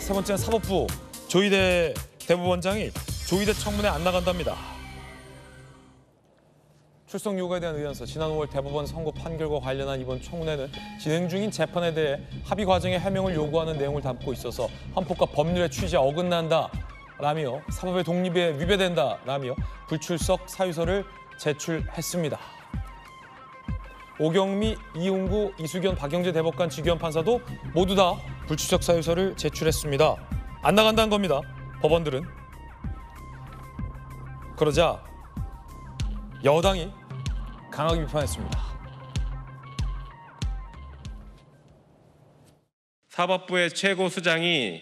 세 번째는 사법부. 조희대 대법원장이 조희대 청문회 안 나간답니다. 출석 요구에 대한 의견서, 지난 5월 대법원 선고 판결과 관련한 이번 청문회는 진행 중인 재판에 대해 합의 과정의 해명을 요구하는 내용을 담고 있어서 헌법과 법률의 취지에 어긋난다라며 사법의 독립에 위배된다라며 불출석 사유서를 제출했습니다. 오경미, 이웅구, 이수견, 박영재 대법관, 지규현 판사도 모두 다 불출석 사유서를 제출했습니다. 안 나간다는 겁니다. 법원들은. 그러자 여당이 강하게 비판했습니다. 사법부의 최고 수장이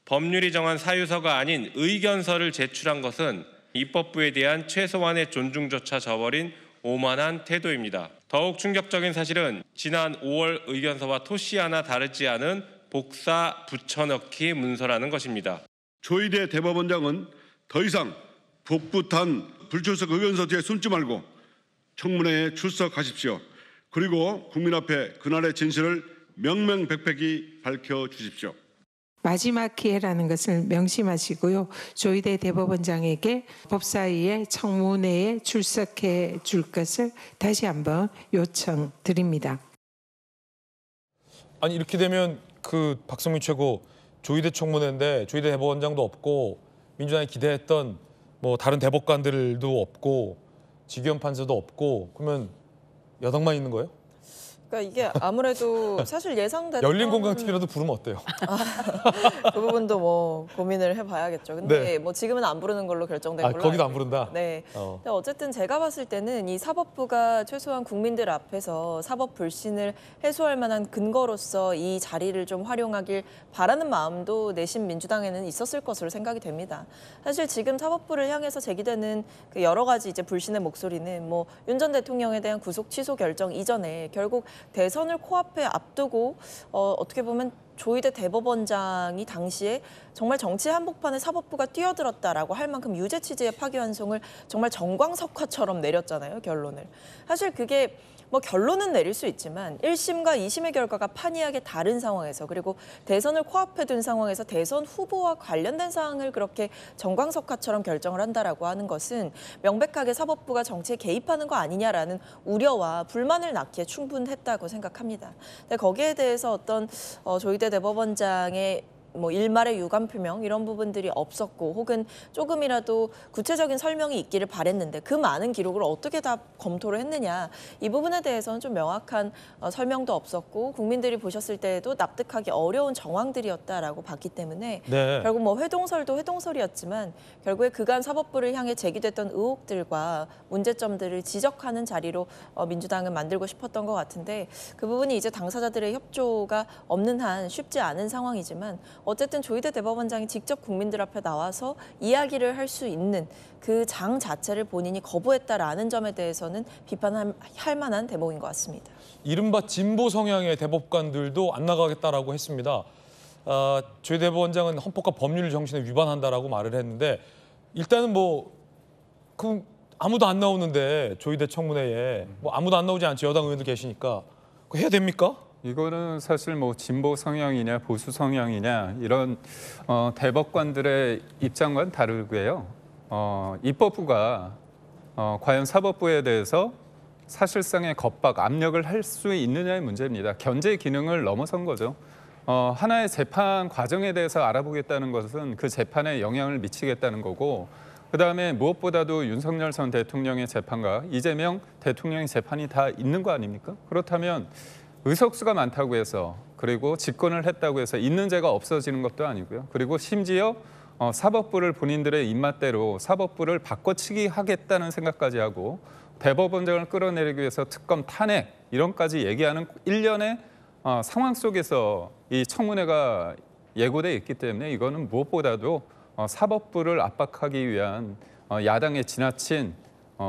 법률이 정한 사유서가 아닌 의견서를 제출한 것은 입법부에 대한 최소한의 존중조차 저버린 오만한 태도입니다. 더욱 충격적인 사실은 지난 5월 의견서와 토시 하나 다르지 않은 복사 붙여넣기 문서라는 것입니다. 조희대 대법원장은 더 이상 복붙한 불출석 의견서 뒤에 숨지 말고 청문회에 출석하십시오. 그리고 국민 앞에 그날의 진실을 명명백백히 밝혀주십시오. 마지막 기회라는 것을 명심하시고요. 조희대 대법원장에게 법사위의 청문회에 출석해 줄 것을 다시 한번 요청드립니다. 아니 이렇게 되면 그 박성민 최고 조희대 청문회인데 조희대 대법원장도 없고 민주당이 기대했던 뭐 다른 대법관들도 없고 지규현 판사도 없고 그러면 여당만 있는 거예요? 그러니까 이게 아무래도 사실 예상됐던 열린 공강 TV라도 부르면 어때요? 그 부분도 뭐 고민을 해봐야겠죠. 근데 네. 뭐 지금은 안 부르는 걸로 결정된 걸로 거기도 알고 안 부른다? 네. 근데 어쨌든 제가 봤을 때는 이 사법부가 최소한 국민들 앞에서 사법 불신을 해소할 만한 근거로서 이 자리를 좀 활용하길 바라는 마음도 내심 민주당에는 있었을 것으로 생각이 됩니다. 사실 지금 사법부를 향해서 제기되는 그 여러 가지 이제 불신의 목소리는 뭐 윤 전 대통령에 대한 구속 취소 결정 이전에 결국 대선을 코앞에 앞두고 어떻게 보면 조희대 대법원장이 당시에 정말 정치 한복판에 사법부가 뛰어들었다라고 할 만큼 유죄 취지의 파기환송을 정말 정광석화처럼 내렸잖아요, 결론을. 사실 그게 뭐 결론은 내릴 수 있지만 1심과 2심의 결과가 판이하게 다른 상황에서 그리고 대선을 코앞에 둔 상황에서 대선 후보와 관련된 사항을 그렇게 정광석화처럼 결정을 한다라고 하는 것은 명백하게 사법부가 정치에 개입하는 거 아니냐라는 우려와 불만을 낳기에 충분했다고 생각합니다. 근데 거기에 대해서 어떤 조희대 대법원장의 뭐 일말의 유감 표명 이런 부분들이 없었고 혹은 조금이라도 구체적인 설명이 있기를 바랬는데 그 많은 기록을 어떻게 다 검토를 했느냐 이 부분에 대해서는 좀 명확한 설명도 없었고 국민들이 보셨을 때에도 납득하기 어려운 정황들이었다라고 봤기 때문에 네. 결국 뭐 회동설도 회동설이었지만 결국에 그간 사법부를 향해 제기됐던 의혹들과 문제점들을 지적하는 자리로 민주당은 만들고 싶었던 것 같은데 그 부분이 이제 당사자들의 협조가 없는 한 쉽지 않은 상황이지만 어쨌든 조희대 대법원장이 직접 국민들 앞에 나와서 이야기를 할 수 있는 그 장 자체를 본인이 거부했다라는 점에 대해서는 비판할 만한 대목인 것 같습니다. 이른바 진보 성향의 대법관들도 안 나가겠다라고 했습니다. 조희대 대법원장은 헌법과 법률 정신에 위반한다라고 말을 했는데 일단은 뭐 그럼 아무도 안 나오는데 조희대 청문회에 뭐 아무도 안 나오지 않죠. 여당 의원들 계시니까. 그거 해야 됩니까? 이거는 사실 뭐 진보 성향이냐 보수 성향이냐 이런 대법관들의 입장과는 다르고요. 입법부가 과연 사법부에 대해서 사실상의 겁박, 압력을 할 수 있느냐의 문제입니다. 견제 기능을 넘어선 거죠. 하나의 재판 과정에 대해서 알아보겠다는 것은 그 재판에 영향을 미치겠다는 거고 그다음에 무엇보다도 윤석열 전 대통령의 재판과 이재명 대통령의 재판이 다 있는 거 아닙니까? 그렇다면 의석수가 많다고 해서 그리고 집권을 했다고 해서 있는 죄가 없어지는 것도 아니고요. 그리고 심지어 사법부를 본인들의 입맛대로 사법부를 바꿔치기 하겠다는 생각까지 하고 대법원장을 끌어내리기 위해서 특검 탄핵 이런까지 얘기하는 일련의 상황 속에서 이 청문회가 예고돼 있기 때문에 이거는 무엇보다도 사법부를 압박하기 위한 야당의 지나친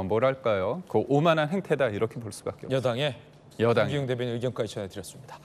뭐랄까요? 그 오만한 행태다 이렇게 볼 수밖에 없습니다. 여당의 여당 김기용 대변인 의견까지 전해드렸습니다.